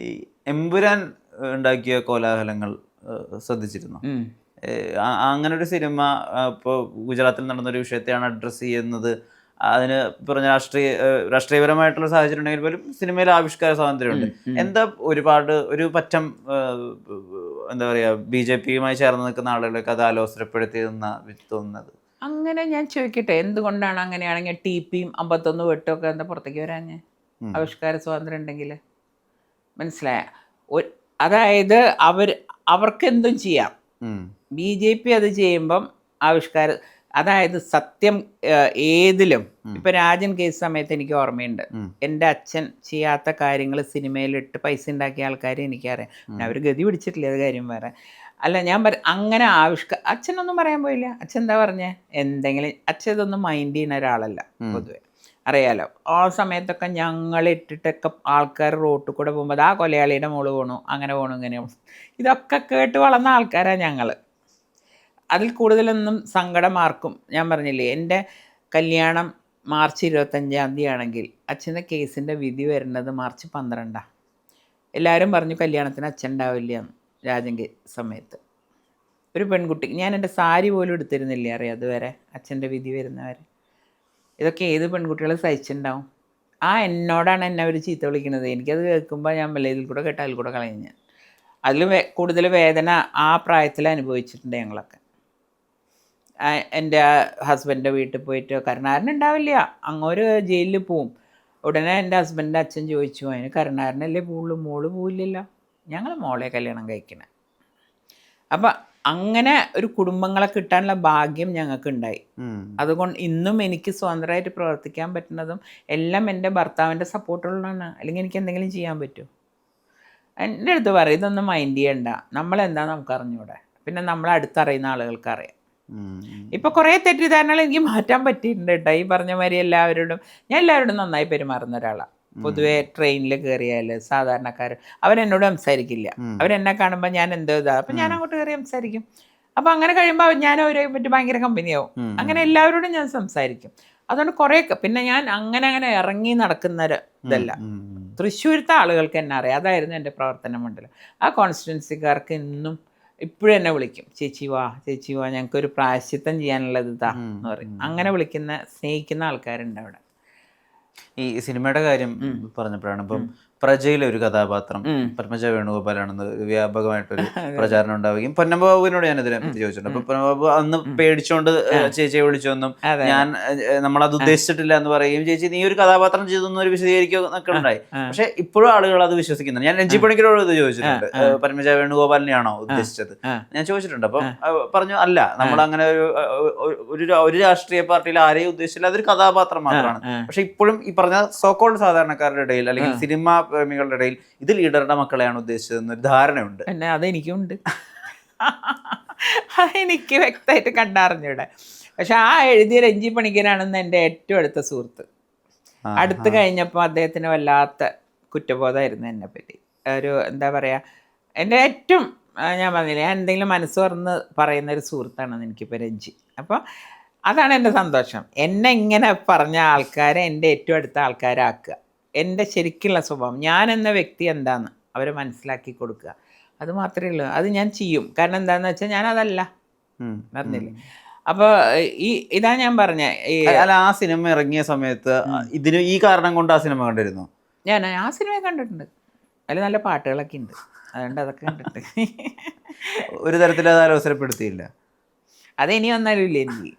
ഈ എമ്പുരാൻ ഉണ്ടാക്കിയ കോലാഹലങ്ങൾ ശ്രദ്ധിച്ചിരുന്നു. അങ്ങനെ ഒരു സിനിമ ഇപ്പോൾ ഗുജറാത്തിൽ നടന്നൊരു വിഷയത്തെയാണ് അഡ്രസ്സ് ചെയ്യുന്നത്. അതിന് പറഞ്ഞ രാഷ്ട്രീയപരമായിട്ടുള്ള സാഹചര്യം ഉണ്ടെങ്കിൽ പോലും സിനിമയിൽ ആവിഷ്കാര സ്വാതന്ത്ര്യമുണ്ട്. എന്താ ഒരു പറ്റം എന്താ പറയുക BJP-യുമായി ചേർന്ന് നിൽക്കുന്ന ആളുകളൊക്കെ അത് അലോസരപ്പെടുത്തിയെന്ന തോന്നുന്നത്? അങ്ങനെ ഞാൻ ചോദിക്കട്ടെ, എന്തുകൊണ്ടാണ് അങ്ങനെയാണെങ്കിൽ TP-യും 51 വെട്ടൊക്കെ എന്താ പുറത്തേക്ക് വരാഞ്ഞ്? ആവിഷ്കാര സ്വാതന്ത്ര്യം ഉണ്ടെങ്കിൽ മനസ്സിലായ? അതായത് അവർക്ക് എന്തും ചെയ്യാം. BJP അത് ചെയ്യുമ്പം അതായത് സത്യം ഏതിലും ഇപ്പൊ രാജൻ കേസ് സമയത്ത് എനിക്ക് ഓർമ്മയുണ്ട്. എൻ്റെ അച്ഛൻ ചെയ്യാത്ത കാര്യങ്ങൾ സിനിമയിലിട്ട് പൈസ ഉണ്ടാക്കിയ ആൾക്കാരെ എനിക്കറിയാം. പിന്നെ അവർ ഗതി പിടിച്ചിട്ടില്ല, അത് കാര്യം വേറെ. അല്ല, ഞാൻ അങ്ങനെ അച്ഛനൊന്നും പറയാൻ പോയില്ല. അച്ഛൻ എന്താ പറഞ്ഞേ? അച്ഛൻ ഇതൊന്നും മൈൻഡ് ചെയ്യുന്ന ഒരാളല്ല പൊതുവെ, അറിയാലോ. ആ സമയത്തൊക്കെ ഞങ്ങളിട്ടിട്ടൊക്കെ ആൾക്കാർ റോട്ടിൽ കൂടെ പോകുമ്പോൾ ആ കൊലയാളിയുടെ മോള് പോണു, അങ്ങനെ പോണു, ഇങ്ങനെ പോണു, ഇതൊക്കെ കേട്ട് വളർന്ന ആൾക്കാരാണ് ഞങ്ങൾ. അതിൽ കൂടുതലൊന്നും സങ്കടം ആർക്കും, ഞാൻ പറഞ്ഞില്ലേ, എൻ്റെ കല്യാണം മാർച്ച് 25 ആണെങ്കിൽ അച്ഛൻ്റെ കേസിൻ്റെ വിധി വരുന്നത് മാർച്ച് 12. എല്ലാവരും പറഞ്ഞു കല്യാണത്തിന് അച്ഛൻ ഉണ്ടാവില്ല എന്ന്. രാജൻ സമയത്ത് ഒരു പെൺകുട്ടി, ഞാൻ എൻ്റെ സാരി പോലും എടുത്തിരുന്നില്ല, അറിയാം, അതുവരെ അച്ഛൻ്റെ വിധി വരുന്നവരെ. ഇതൊക്കെ ഏത് പെൺകുട്ടികൾ സഹിച്ചിട്ടുണ്ടാവും? എന്നോടാണ് എന്നെ അവർ ചീത്ത വിളിക്കുന്നത്. എനിക്കത് കേൾക്കുമ്പോൾ ഞാൻ ഇതിൽ കൂടെ കേട്ടാൽ അതിൽ കൂടെ കളഞ്ഞ്. അതിൽ കൂടുതൽ വേദന ആ പ്രായത്തിൽ അനുഭവിച്ചിട്ടുണ്ട് ഞങ്ങളൊക്കെ. എൻ്റെ ഹസ്ബൻഡിൻ്റെ വീട്ടിൽ പോയിട്ട് കരുണാകരൻ ഉണ്ടാവില്ല, അങ്ങോട്ട് ജയിലിൽ പോവും. ഉടനെ എൻ്റെ ഹസ്ബൻഡിൻ്റെ അച്ഛൻ ചോദിച്ചു, അതിന് കരുണാകരനല്ലേ പോവുള്ളൂ, മോള് പോവില്ലല്ലോ. ഞങ്ങൾ മോളെ കല്യാണം കഴിക്കണേ. അപ്പം അങ്ങനെ ഒരു കുടുംബങ്ങളെ കിട്ടാനുള്ള ഭാഗ്യം ഞങ്ങൾക്ക് ഉണ്ടായി. അതുകൊണ്ട് ഇന്നും എനിക്ക് സ്വതന്ത്രമായിട്ട് പ്രവർത്തിക്കാൻ പറ്റുന്നതും എല്ലാം എൻ്റെ ഭർത്താവിൻ്റെ സപ്പോർട്ടുള്ളതാണ്. അല്ലെങ്കിൽ എനിക്ക് എന്തെങ്കിലും ചെയ്യാൻ പറ്റുമോ? എൻ്റെ അടുത്ത് പറയും, ഇതൊന്നും മൈൻഡ് ചെയ്യണ്ട, നമ്മളെന്താ നമുക്ക് അറിഞ്ഞൂടെ, പിന്നെ നമ്മളെ അടുത്തറിയുന്ന ആളുകൾക്ക് അറിയാം. ഇപ്പൊ കുറേ തെറ്റിദ്ധാരണകൾ എനിക്ക് മാറ്റാൻ പറ്റിയിട്ടുണ്ട് കേട്ടോ. ഈ പറഞ്ഞ മാതിരി ഞാൻ എല്ലാവരോടും നന്നായി പെരുമാറുന്ന ഒരാളാണ്. പൊതുവെ ട്രെയിനിൽ കയറിയാൽ സാധാരണക്കാർ അവരെന്നോട് സംസാരിക്കില്ല. അവരെന്നെ കാണുമ്പോൾ ഞാൻ എന്തോ അപ്പം ഞാൻ അങ്ങോട്ട് കയറി സംസാരിക്കും. അപ്പം അങ്ങനെ കഴിയുമ്പോൾ ഞാൻ അവരെ പറ്റി ഭയങ്കര കമ്പനിയാവും. അങ്ങനെ എല്ലാവരോടും ഞാൻ സംസാരിക്കും. അതുകൊണ്ട് കുറേയൊക്കെ പിന്നെ ഞാൻ അങ്ങനെ ഇറങ്ങി നടക്കുന്ന ഇതല്ല. തൃശ്ശൂരത്തെ ആളുകൾക്ക് എന്നെ അറിയാം. അതായിരുന്നു എൻ്റെ പ്രവർത്തന മണ്ഡലം. ആ കോൺസ്റ്റിറ്റ്യുവൻസിക്കാർക്ക് എന്നും ഇപ്പോഴും എന്നെ വിളിക്കും, ചേച്ചി വാ ഞങ്ങൾക്കൊരു പ്രായശ്ചിത്തം ചെയ്യാനുള്ളത് ഇതാ എന്ന് പറയും. അങ്ങനെ സ്നേഹിക്കുന്ന ആൾക്കാരുണ്ട് അവിടെ. ഈ സിനിമയുടെ കാര്യം പറഞ്ഞപ്പോഴാണ് ഇപ്പം പ്രജയിലെ ഒരു കഥാപാത്രം പത്മജ വേണുഗോപാലാണെന്ന് വ്യാപകമായിട്ടൊരു പ്രചാരണം ഉണ്ടാവുകയും പൊന്നമ്പാബുവിനോട് ഞാനിതിനെ ചോദിച്ചിട്ടുണ്ട്. അപ്പൊ പൊന്നമ്പാബു അന്ന് പേടിച്ചോണ്ട് ചേച്ചിയെ വിളിച്ചൊന്നും നമ്മളത് ഉദ്ദേശിച്ചിട്ടില്ല എന്ന് പറയുകയും, ചേച്ചി നീ ഒരു കഥാപാത്രം ചെയ്തൊന്നും ഒരു വിശദീകരിക്കുന്നൊക്കെ ഉണ്ടായി. പക്ഷെ ഇപ്പോഴും ആളുകൾ അത് വിശ്വസിക്കുന്നുണ്ട്. ഞാൻ രഞ്ജി പണിക്കരോട് ഇത് ചോദിച്ചിട്ടുണ്ട്, പത്മജ വേണുഗോപാലിനെയാണോ ഉദ്ദേശിച്ചത് ഞാൻ ചോദിച്ചിട്ടുണ്ട്. അപ്പം പറഞ്ഞു അല്ല, നമ്മൾ അങ്ങനെ ഒരു രാഷ്ട്രീയ പാർട്ടിയിൽ ആരെയും ഉദ്ദേശിച്ചില്ല, അതൊരു കഥാപാത്രം മാത്രമാണ്. പക്ഷെ ഇപ്പോഴും ഈ പറഞ്ഞ സോക്കോൾഡ് സാധാരണക്കാരുടെ ഇടയിൽ അല്ലെങ്കിൽ സിനിമാ പ്രേമികളുടെ ഇടയിൽ ഇത് ലീഡറുടെ മക്കളെയാണ് ഉദ്ദേശിച്ചതെന്നൊരു ധാരണയുണ്ട്. പിന്നെ അതെനിക്കുണ്ട്, അതെനിക്ക് വ്യക്തമായിട്ട് കണ്ടറിഞ്ഞൂടെ. പക്ഷെ എഴുതിയ രഞ്ജി പണിക്കരാണെന്ന് എൻ്റെ ഏറ്റവും അടുത്ത സുഹൃത്ത്. അടുത്ത് കഴിഞ്ഞപ്പോൾ അദ്ദേഹത്തിന് വല്ലാത്ത കുറ്റബോധമായിരുന്നു എന്നെപ്പറ്റി. ഒരു എന്താ പറയുക, എൻ്റെ ഏറ്റവും ഞാൻ പറഞ്ഞില്ലേ, ഞാൻ എന്തെങ്കിലും മനസ്സ് തുറന്ന് പറയുന്നൊരു സുഹൃത്താണെന്ന് എനിക്കിപ്പോൾ രഞ്ജി. അപ്പോൾ അതാണ് എൻ്റെ സന്തോഷം. എന്നെ ഇങ്ങനെ പറഞ്ഞ ആൾക്കാരെ എൻ്റെ ഏറ്റവും അടുത്ത ആൾക്കാരാക്കുക. എൻ്റെ ശരിക്കുള്ള സ്വഭാവം, ഞാൻ എന്ന വ്യക്തി എന്താണെന്ന് അവരെ മനസ്സിലാക്കി കൊടുക്കുക, അത് മാത്രമേ ഉള്ളൂ. അത് ഞാൻ ചെയ്യും. കാരണം എന്താണെന്ന് വെച്ചാൽ ഞാനതല്ല, പറഞ്ഞില്ലേ. അപ്പോൾ ഇതാ ഞാൻ പറഞ്ഞ ആ സിനിമ ഇറങ്ങിയ സമയത്ത് ഈ കാരണം കൊണ്ട് ആ സിനിമ കണ്ടിരുന്നു. ഞാൻ ആ സിനിമ കണ്ടിട്ടുണ്ട്. അതിൽ നല്ല പാട്ടുകളൊക്കെ ഉണ്ട്, അതുകൊണ്ട് അതൊക്കെ കണ്ടിട്ടുണ്ട്. ഒരു തരത്തിൽ അത് അലോസരപ്പെടുത്തിയില്ല. അതിനി വന്നാലും ഇല്ല എനിക്ക്.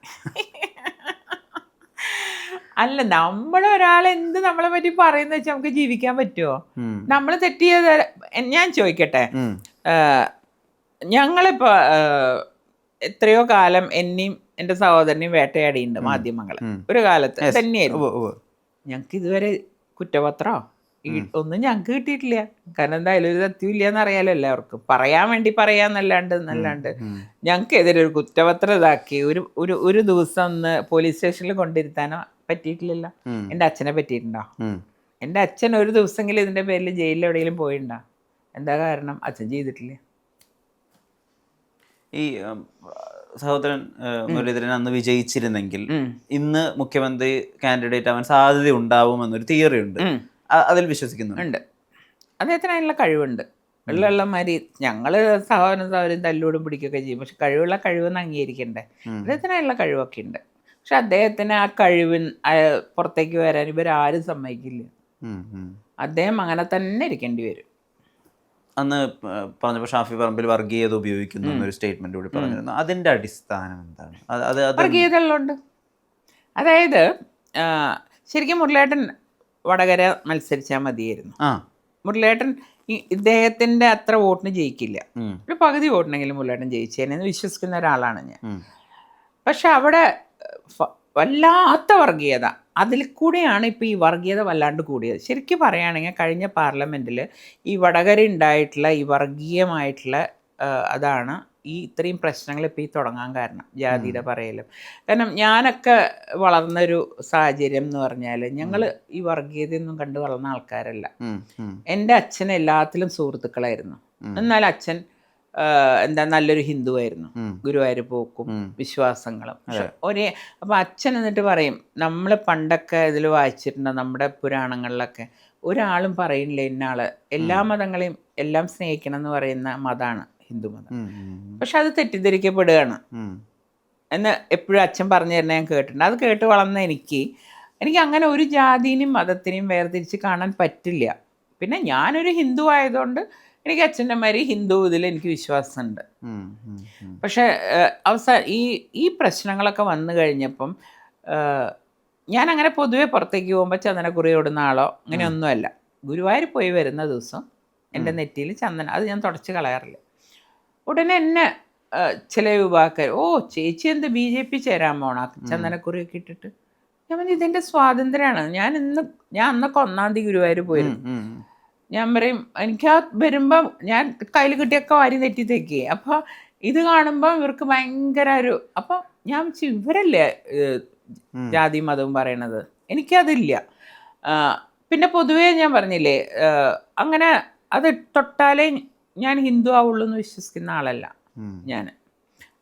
അല്ല, നമ്മളൊരാളെന്ത് നമ്മളെ പറ്റി പറയുന്ന വെച്ചാൽ നമുക്ക് ജീവിക്കാൻ പറ്റുമോ? നമ്മൾ തെറ്റ് ചെയ്ത, ഞാൻ ചോദിക്കട്ടെ, ഞങ്ങളിപ്പോൾ എത്രയോ കാലം എന്നെയും എൻ്റെ സഹോദരനെയും വേട്ടയാടിയുണ്ട് മാധ്യമങ്ങൾ. ഒരു കാലത്ത് തന്നെയായിരുന്നു. ഞങ്ങൾക്ക് ഇതുവരെ കുറ്റപത്രമോ ഒന്നും ഞങ്ങൾക്ക് കിട്ടിയിട്ടില്ല. കാരണം എന്തായാലും ഒരു സത്യമില്ല എന്നറിയാലോ എല്ലാവർക്കും. പറയാൻ വേണ്ടി പറയാന്നല്ലാണ്ട് ഞങ്ങൾക്കെതിരെ ഒരു കുറ്റപത്രം ഇതാക്കി ഒരു ദിവസം ഒന്ന് പോലീസ് സ്റ്റേഷനിൽ കൊണ്ടിരുത്താനോ പറ്റിയിട്ടില്ലല്ലോ. എൻ്റെ അച്ഛനെ പറ്റിയിട്ടുണ്ടോ? എൻ്റെ അച്ഛൻ ഒരു ദിവസമെങ്കിലും ഇതിൻ്റെ പേരിൽ ജയിലിൽ എവിടെയെങ്കിലും പോയിട്ടുണ്ടോ? എന്താ കാരണം? അച്ഛൻ ചെയ്തിട്ടില്ല. ഈ സഹോദരൻ മുരളീധരൻ അന്ന് വിജയിച്ചിരുന്നെങ്കിൽ ഇന്ന് മുഖ്യമന്ത്രി കാൻഡിഡേറ്റ് ആവാൻ സാധ്യത ഉണ്ടാവുമെന്നൊരു തിയറി ഉണ്ട്. അതിൽ വിശ്വസിക്കുന്നുണ്ട്. അദ്ദേഹത്തിന് അതിനുള്ള കഴിവുണ്ട്. ഉള്ളമാതിരി ഞങ്ങൾ സഹോദരൻ തല്ലൂടും പിടിക്കുകയൊക്കെ ചെയ്യും, പക്ഷെ കഴിവെന്ന് അംഗീകരിക്കണ്ടേ. അദ്ദേഹത്തിന് അതിനുള്ള കഴിവൊക്കെ ഉണ്ട്. പക്ഷെ അദ്ദേഹത്തിന് ആ കഴിവിന് പുറത്തേക്ക് വരാൻ ഇവരാരും സമ്മതിക്കില്ല. അദ്ദേഹം അങ്ങനെ തന്നെ ഇരിക്കേണ്ടി വരും. അന്ന് പറഞ്ഞപ്പോൾ ഷാഫി പറമ്പിൽ വർഗീയത ഉപയോഗിക്കുന്നു എന്നൊരു സ്റ്റേറ്റ്മെന്റ് കൂടി പറഞ്ഞിരുന്നു. അതിന്റെ അടിസ്ഥാനം എന്താണ്? വർഗീയത ഉള്ളതുകൊണ്ട്. അതായത് ശരിക്കും മുരളിയേട്ടൻ വടകര മത്സരിച്ചാൽ മതിയായിരുന്നു. മുരളിയേട്ടൻ ഇദ്ദേഹത്തിന്റെ അത്ര വോട്ടിന് ജയിക്കില്ല, ഒരു പകുതി വോട്ടിനെങ്കിലും മുരളിയേട്ടൻ ജയിച്ചേനെന്ന് വിശ്വസിക്കുന്ന ഒരാളാണ് ഞാൻ. പക്ഷെ അവിടെ വല്ലാത്ത വർഗീയത, അതിൽ കൂടെയാണ് ഇപ്പോൾ ഈ വർഗീയത വല്ലാണ്ട് കൂടിയത്. ശരിക്കും പറയുകയാണെങ്കിൽ കഴിഞ്ഞ പാർലമെൻറ്റിൽ ഈ വടകര ഉണ്ടായിട്ടുള്ള ഈ വർഗീയമായിട്ടുള്ള അതാണ് ഈ ഇത്രയും പ്രശ്നങ്ങൾ ഇപ്പോൾ ഈ തുടങ്ങാൻ കാരണം, ജാതിയുടെ പറയലും. കാരണം ഞാനൊക്കെ വളർന്നൊരു സാഹചര്യം എന്ന് പറഞ്ഞാൽ ഞങ്ങൾ ഈ വർഗീയതയൊന്നും കണ്ടു വളർന്ന ആൾക്കാരല്ല. എൻ്റെ അച്ഛൻ എല്ലാത്തിലും സുഹൃത്തുക്കളായിരുന്നു. എന്നാൽ അച്ഛൻ നല്ലൊരു ഹിന്ദുവായിരുന്നു. ഗുരുവായൂർ പോക്കും വിശ്വാസങ്ങളും അപ്പം അച്ഛൻ എന്നിട്ട് പറയും, നമ്മൾ പണ്ടൊക്കെ ഇതിൽ വായിച്ചിട്ടുണ്ട് നമ്മുടെ പുരാണങ്ങളിലൊക്കെ, ഒരാളും പറയില്ല ഇന്നാള് എല്ലാ മതങ്ങളെയും എല്ലാം സ്നേഹിക്കണം എന്ന് പറയുന്ന മതമാണ് ഹിന്ദു മതം. പക്ഷെ അത് തെറ്റിദ്ധരിക്കപ്പെടുകയാണ് എന്ന് എപ്പോഴും അച്ഛൻ പറഞ്ഞു തരുന്ന ഞാൻ കേട്ടിട്ടുണ്ട്. അത് കേട്ട് വളർന്ന എനിക്ക് അങ്ങനെ ഒരു ജാതിനെയും മതത്തിനെയും വേർതിരിച്ച് കാണാൻ പറ്റില്ല. പിന്നെ ഞാനൊരു ഹിന്ദു ആയതുകൊണ്ട് എനിക്ക് അച്ഛൻ്റെ മാതിരി ഹിന്ദു ഇതിൽ എനിക്ക് വിശ്വാസമുണ്ട്. പക്ഷെ ഈ പ്രശ്നങ്ങളൊക്കെ വന്നു കഴിഞ്ഞപ്പം ഞാനങ്ങനെ പൊതുവെ പുറത്തേക്ക് പോകുമ്പോൾ ചന്ദനക്കുറി ഓടുന്ന ആളോ അങ്ങനെയൊന്നുമല്ല. ഗുരുവായൂർ പോയി വരുന്ന ദിവസം എൻ്റെ നെറ്റിയിൽ ചന്ദനം, അത് ഞാൻ തുടച്ച് കളയാറില്ല. ഉടനെ എന്നെ ചില യുവാക്കൾ, ചേച്ചി എന്ത് BJP ചേരാൻ പോണ ചന്ദനക്കുറിയൊക്കെ ഇട്ടിട്ട്. ഞാൻ പറഞ്ഞു ഇതെൻ്റെ സ്വാതന്ത്ര്യമാണ്. ഞാൻ അന്നൊക്കെ 1-ാം തീയതി ഗുരുവായൂർ പോയിരുന്നു. ഞാൻ പറയും എനിക്ക് വരുമ്പം ഞാൻ കയ്യിൽ കിട്ടിയൊക്കെ വാരി നെറ്റിത്തേക്ക്. അപ്പോൾ ഇത് കാണുമ്പോൾ ഇവർക്ക് ഭയങ്കര അപ്പോൾ ഞാൻ ഇവരല്ലേ ജാതി മതവും പറയണത്, എനിക്കതില്ല. പിന്നെ പൊതുവേ ഞാൻ പറഞ്ഞില്ലേ, അങ്ങനെ അത് തൊട്ടാലേ ഞാൻ ഹിന്ദു ആവുള്ളൂ എന്ന് വിശ്വസിക്കുന്ന ആളല്ല ഞാൻ.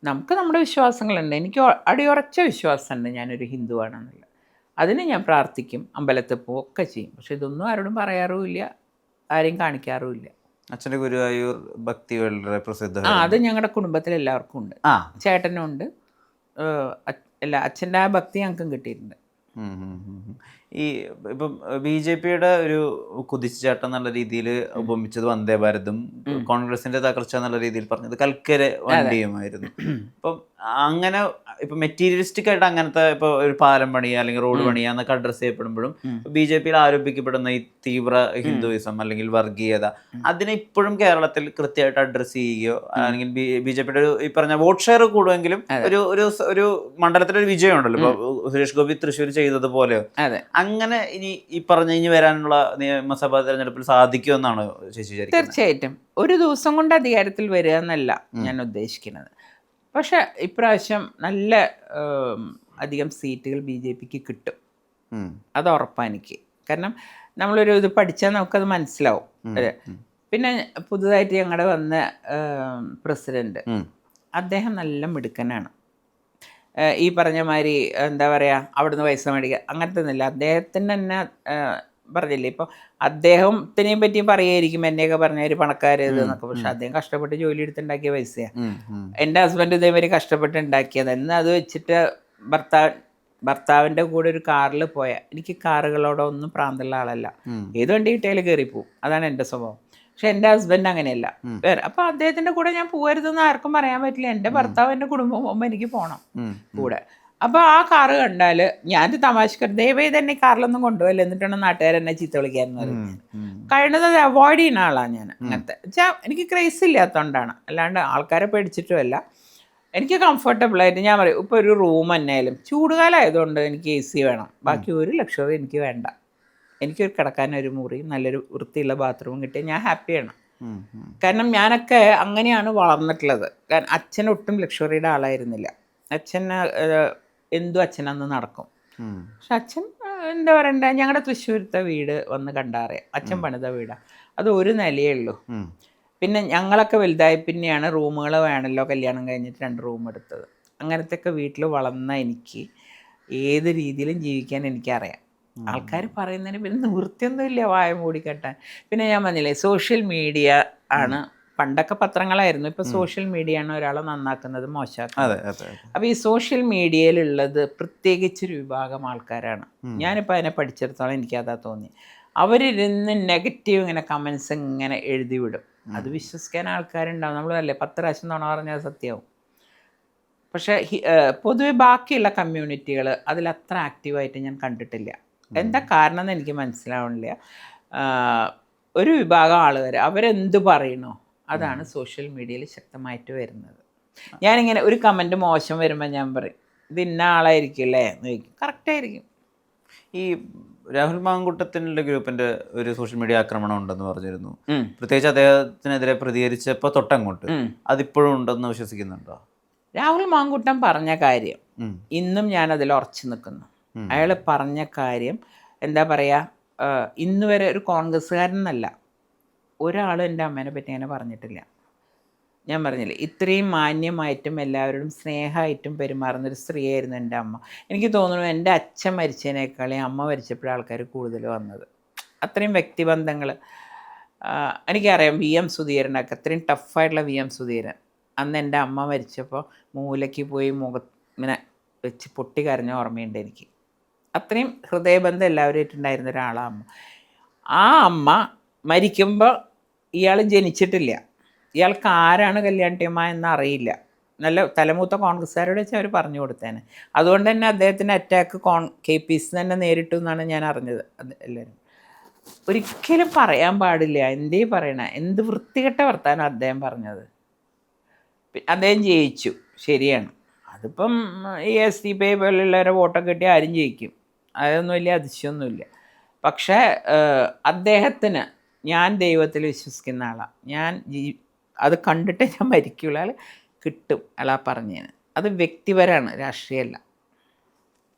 നമുക്ക് നമ്മുടെ വിശ്വാസങ്ങളുണ്ട്. എനിക്ക് അടിയുറച്ച വിശ്വാസമുണ്ട് ഞാനൊരു ഹിന്ദു ആണെന്നുള്ളത്. അതിന് ഞാൻ പ്രാർത്ഥിക്കും, അമ്പലത്തിൽ പോവുകയൊക്കെ ചെയ്യും. പക്ഷെ ഇതൊന്നും ആരോടും പറയാറുമില്ല, ആരെയും കാണിക്കാറുമില്ല. അച്ഛൻ്റെ ഗുരുവായൂർ ഭക്തി വളരെ പ്രസിദ്ധ. അത് ഞങ്ങളുടെ കുടുംബത്തിൽ എല്ലാവർക്കും ഉണ്ട്. ചേട്ടനും ഉണ്ട്. അച്ഛൻ്റെ ആ ഭക്തി ഞങ്ങൾക്കും കിട്ടിയിട്ടുണ്ട്. ഈ ഇപ്പം BJPയുടെ ഒരു കുതിച്ചുചാട്ടം എന്നുള്ള രീതിയിൽ ഉപമിച്ചത് വന്ദേ ഭാരതും കോൺഗ്രസിന്റെ തകർച്ച എന്നുള്ള രീതിയിൽ പറഞ്ഞത് കൽക്കര വണ്ടിയുമായിരുന്നു. അപ്പം അങ്ങനെ ഇപ്പൊ മെറ്റീരിയലിസ്റ്റിക് ആയിട്ട് അങ്ങനത്തെ ഇപ്പൊ ഒരു പാലം പണിയുക അല്ലെങ്കിൽ റോഡ് പണിയുക എന്നൊക്കെ അഡ്രസ്സ് ചെയ്യപ്പെടുമ്പോഴും BJPയിൽ ആരോപിക്കപ്പെടുന്ന ഈ തീവ്ര ഹിന്ദുയിസം അല്ലെങ്കിൽ വർഗീയത, അതിനെ ഇപ്പോഴും കേരളത്തിൽ കൃത്യമായിട്ട് അഡ്രസ്സ് ചെയ്യുകയോ അല്ലെങ്കിൽ BJPയുടെ ഒരു ഈ പറഞ്ഞ വോട്ട് ഷെയർ കൂടുമെങ്കിലും ഒരു മണ്ഡലത്തിലൊരു വിജയം ഉണ്ടല്ലോ, ഇപ്പൊ സുരേഷ് ഗോപി തൃശ്ശൂർ ചെയ്തതുപോലെയോ, അങ്ങനെ ഇനി പറഞ്ഞ് വരാനുള്ള നിയമസഭാ തെരഞ്ഞെടുപ്പിൽ സാധിക്കുമെന്നാണ് ചേച്ചി വിചാരിക്കുന്നത്? തീർച്ചയായിട്ടും ഒരു ദിവസം കൊണ്ട് അധികാരത്തിൽ വരിക എന്നല്ല ഞാൻ ഉദ്ദേശിക്കുന്നത്. പക്ഷെ ഇപ്രാവശ്യം നല്ല അധികം സീറ്റുകൾ BJPക്ക് കിട്ടും, അത് ഉറപ്പാണ് എനിക്ക്. കാരണം നമ്മളൊരു ഇത് പഠിച്ചാൽ നമുക്കത് മനസ്സിലാവും. അതെ. പിന്നെ പുതുതായിട്ട് ഞങ്ങളുടെ വന്ന പ്രസിഡന്റ്, അദ്ദേഹം നല്ല മിടുക്കനാണ്. ഈ പറഞ്ഞ മാതിരി എന്താ പറയുക, അവിടുന്ന് പൈസ മേടിക്കുക അങ്ങനത്തെ ഒന്നുമില്ല. അദ്ദേഹത്തിന് തന്നെ പറഞ്ഞില്ലേ, ഇപ്പോൾ അദ്ദേഹത്തിനെയും പറ്റി പറയുമായിരിക്കും എന്നെയൊക്കെ പറഞ്ഞ ഒരു പണക്കാർ ഇതെന്നൊക്കെ. പക്ഷെ അദ്ദേഹം കഷ്ടപ്പെട്ട് ജോലി എടുത്തുണ്ടാക്കിയ പൈസയാണ്. എൻ്റെ ഹസ്ബൻഡ് ഇതേമാതിരി കഷ്ടപ്പെട്ട് ഉണ്ടാക്കിയത്. എന്ന് അത് വെച്ചിട്ട് ഭർത്താവിൻ്റെ കൂടെ ഒരു കാറിൽ പോയാൽ, എനിക്ക് കാറുകളോടൊന്നും പ്രാന്തുള്ള ആളല്ല, ഏത് വണ്ടി കിട്ടിയാലും കയറിപ്പോവും, അതാണ് എൻ്റെ സ്വഭാവം. പക്ഷെ എൻ്റെ ഹസ്ബൻഡ് അങ്ങനെയല്ല വേറെ. അപ്പോൾ അദ്ദേഹത്തിൻ്റെ കൂടെ ഞാൻ പോകരുതെന്ന് ആർക്കും പറയാൻ പറ്റില്ല. എൻ്റെ ഭർത്താവ് എൻ്റെ കുടുംബം പോകുമ്പോൾ എനിക്ക് പോകണം കൂടെ. അപ്പോൾ ആ കാറ് കണ്ടാൽ ഞാൻ തമാശക്കർ ദയവായി തന്നെ കാറിലൊന്നും കൊണ്ടുപോയില്ല, എന്നിട്ടാണ് നാട്ടുകാരെന്നെ ചീത്ത വിളിക്കാമെന്ന് പറയുന്നത്. കഴിയുന്നത് അത് അവോയ്ഡ് ചെയ്യുന്ന ആളാണ് ഞാൻ. അങ്ങനത്തെ വെച്ചാൽ എനിക്ക് ക്രേസ് ഇല്ലാത്തതുകൊണ്ടാണ്, അല്ലാണ്ട് ആൾക്കാരെ പേടിച്ചിട്ടുമല്ല. എനിക്ക് കംഫർട്ടബിളായിട്ട് ഞാൻ പറയും. ഇപ്പോൾ ഒരു റൂം തന്നെയായാലും ചൂടുകാലം ആയതുകൊണ്ട് എനിക്ക് AC വേണം, ബാക്കി ഒരു ലക്ഷവും എനിക്ക് വേണ്ട. എനിക്കൊരു കിടക്കാനൊരു മുറിയും നല്ലൊരു വൃത്തിയുള്ള ബാത്റൂമും കിട്ടിയാൽ ഞാൻ ഹാപ്പിയാണ്. കാരണം ഞാനൊക്കെ അങ്ങനെയാണ് വളർന്നിട്ടുള്ളത്. കാരണം അച്ഛൻ ഒട്ടും ലക്ഷറിയുടെ ആളായിരുന്നില്ല. അച്ഛൻ എന്തും അച്ഛനന്ന് നടക്കും. പക്ഷെ അച്ഛൻ എന്താ പറയണ്ടേ, ഞങ്ങളുടെ തൃശ്ശൂരത്തെ വീട് വന്ന് കണ്ടറിയാം, അച്ഛൻ പണിത വീടാണ്. അത് ഒരു നിലയേ ഉള്ളൂ. പിന്നെ ഞങ്ങളൊക്കെ വലുതായി പിന്നെയാണ് റൂമുകൾ വേണമല്ലോ, കല്യാണം കഴിഞ്ഞിട്ട് 2 റൂം എടുത്തത്. അങ്ങനത്തെ ഒക്കെ വീട്ടിൽ വളർന്ന എനിക്ക് ഏത് രീതിയിലും ജീവിക്കാൻ എനിക്കറിയാം. ആൾക്കാർ പറയുന്നതിന് പിന്നെ നിവൃത്തിയൊന്നുമില്ല വായ മൂടിക്കെട്ടാൻ. പിന്നെ ഞാൻ പറഞ്ഞില്ലേ സോഷ്യൽ മീഡിയ ആണ്, പണ്ടൊക്കെ പത്രങ്ങളായിരുന്നു, ഇപ്പോൾ സോഷ്യൽ മീഡിയ ആണ് ഒരാളെ നന്നാക്കുന്നത് മോശമാക്കുന്നത്. അപ്പോൾ ഈ സോഷ്യൽ മീഡിയയിലുള്ളത് പ്രത്യേകിച്ചൊരു വിഭാഗം ആൾക്കാരാണ്. ഞാനിപ്പോൾ അതിനെ പഠിച്ചിടത്തോളം എനിക്കതാ തോന്നി. അവരിരുന്ന് നെഗറ്റീവ് ഇങ്ങനെ കമൻസ് ഇങ്ങനെ എഴുതി വിടും. അത് വിശ്വസിക്കാൻ ആൾക്കാരുണ്ടാവും. നമ്മളല്ലേ 10 പ്രാവശ്യം നുണ പറഞ്ഞാൽ സത്യമാവും. പക്ഷേ പൊതുവെ ബാക്കിയുള്ള കമ്മ്യൂണിറ്റികൾ അതിലത്ര ആക്റ്റീവായിട്ട് ഞാൻ കണ്ടിട്ടില്ല. എന്താ കാരണം എന്ന് എനിക്ക് മനസ്സിലാവണില്ല. ഒരു വിഭാഗം ആളുകൾ അവരെന്ത് പറയണോ അതാണ് സോഷ്യൽ മീഡിയയിൽ ശക്തമായിട്ട് വരുന്നത്. ഞാനിങ്ങനെ ഒരു കമൻറ്റ് മോശം വരുമ്പോൾ ഞാൻ പറയും ഇത് ഇന്ന ആളായിരിക്കും അല്ലേ എന്ന് ചോദിക്കും. കറക്റ്റായിരിക്കും. ഈ രാഹുൽ മാങ്കൂട്ടത്തിൻ്റെ ഗ്രൂപ്പിൻ്റെ ഒരു സോഷ്യൽ മീഡിയ ആക്രമണം ഉണ്ടെന്ന് പറഞ്ഞിരുന്നു. പ്രത്യേകിച്ച് അദ്ദേഹത്തിനെതിരെ പ്രതികരിച്ചപ്പോൾ തൊട്ടങ്ങോട്ട് അതിപ്പോഴും ഉണ്ടെന്ന് വിശ്വസിക്കുന്നുണ്ടോ? രാഹുൽ മാങ്കൂട്ടം പറഞ്ഞ കാര്യം ഇന്നും ഞാനതിൽ ഉറച്ചു നിൽക്കുന്നു. അയാൾ പറഞ്ഞ കാര്യം എന്താ പറയുക, ഇന്ന് വരെ ഒരു കോൺഗ്രസ്സുകാരനല്ല ഒരാളും എൻ്റെ അമ്മേനെ പറ്റി അങ്ങനെ പറഞ്ഞിട്ടില്ല. ഞാൻ പറഞ്ഞില്ലേ ഇത്രയും മാന്യമായിട്ടും എല്ലാവരോടും സ്നേഹമായിട്ടും പെരുമാറുന്നൊരു സ്ത്രീയായിരുന്നു എൻ്റെ അമ്മ. എനിക്ക് തോന്നുന്നു എൻ്റെ അച്ഛൻ മരിച്ചതിനേക്കാളും അമ്മ മരിച്ചപ്പോഴും ആൾക്കാർ കൂടുതൽ വന്നത്. അത്രയും വ്യക്തിബന്ധങ്ങൾ എനിക്കറിയാം. VM സുധീരനൊക്കെ അത്രയും ടഫായിട്ടുള്ള VM സുധീരൻ അന്ന് എൻ്റെ അമ്മ മരിച്ചപ്പോൾ മൂലയ്ക്ക് പോയി ഇങ്ങനെ വെച്ച് പൊട്ടി കരഞ്ഞ ഓർമ്മയുണ്ട് എനിക്ക്. അത്രയും ഹൃദയബന്ധം എല്ലാവരുമായിട്ടുണ്ടായിരുന്ന ഒരാളാണ് അമ്മ. ആ അമ്മ മരിക്കുമ്പോൾ ഇയാൾ ജനിച്ചിട്ടില്ല. ഇയാൾക്ക് ആരാണ് കല്യാണിയമ്മ എന്നറിയില്ല. നല്ല തലമൂത്ത കോൺഗ്രസ്സുകാരോട് വെച്ച് അവർ പറഞ്ഞു കൊടുത്തേനെ. അതുകൊണ്ട് തന്നെ അദ്ദേഹത്തിൻ്റെ അറ്റാക്ക് KPC തന്നെ നേരിട്ടു എന്നാണ് ഞാൻ അറിഞ്ഞത്. അത് എല്ലാവരും ഒരിക്കലും പറയാൻ പാടില്ല. എന്തേ പറയണേ, എന്ത് വൃത്തികെട്ട വർത്താനം അദ്ദേഹം പറഞ്ഞത്. അദ്ദേഹം ജയിച്ചു, ശരിയാണ്. അതിപ്പം ഈ SDP പോലുള്ളവരെ വോട്ടൊക്കെ കിട്ടി ആരും ജയിക്കും, അതൊന്നും വലിയ അതിശയമൊന്നുമില്ല. പക്ഷേ അദ്ദേഹത്തിന് ഞാൻ ദൈവത്തിൽ വിശ്വസിക്കുന്ന ആളാണ്. ഞാൻ അത് കണ്ടിട്ട് ഞാൻ മരിക്കുള്ള ആൾ കിട്ടും അയാളാ പറഞ്ഞതിന്. അത് വ്യക്തിപരമാണ്, രാഷ്ട്രീയമല്ല.